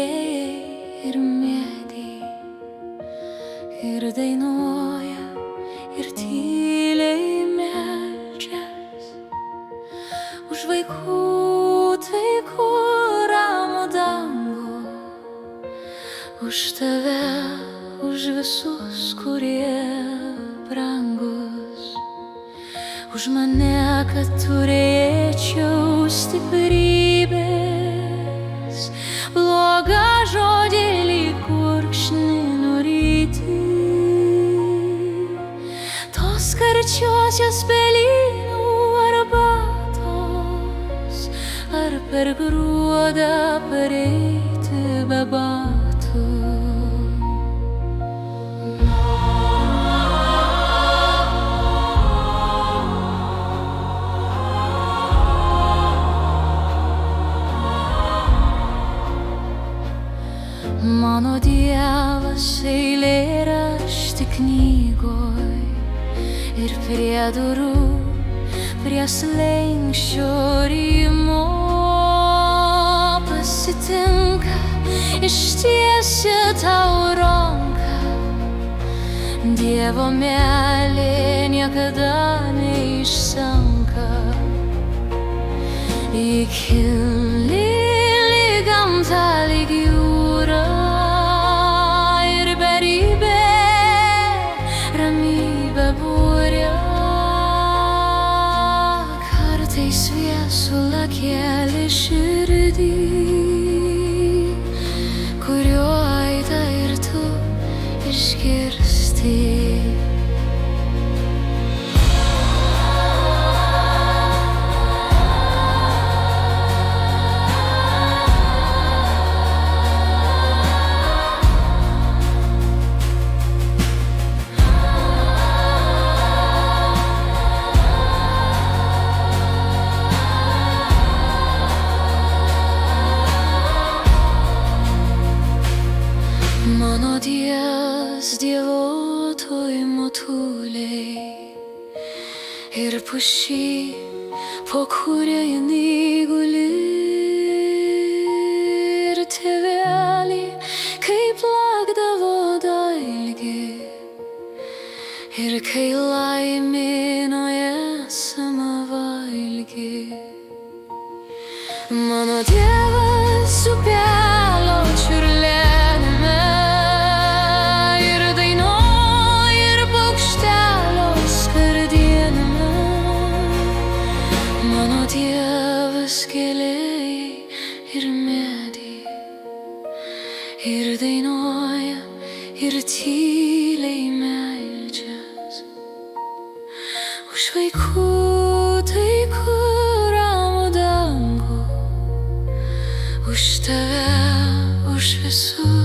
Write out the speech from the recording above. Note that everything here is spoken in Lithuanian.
lėjai ir medį, ir dainuoja, ir tyliai meldžias už vaikų taikų ramų dangų, už tave, už visus, kurie brangus, už mane, kad turėčiau stiprybės, blogą žodį lyg gurkšnį nuryti, tos karčiosios pelynų arbatos, ar per gruodą pareiti be batų. Mano Dievas eilėraštį knygoj ir prie durų, prie slenksčio rymo pasitinka, ištiesia tau ranką. Dievo meilė niekada neišsenka, įkili lyg gamta, lyg jūra, ir beribė ramybė būria. Kartais viesulą keli širdį, kurio aidą ir tu išgirsti. Mano Dievas, Dievo toj motuliai ir pušy, po kuria jinai guli, ir tėvelį, kaip plakdavo dalgį, ir kai laiminoje esama valgį. Mano Dievas upelio čiurlenime ir dainuoja, ir paukštelio skardienime. Mano Dievas gėlėj ir medį, ir dainuoja, ir tyliai meldžias už vaikų taikų ramų dangų, už tave, už visus.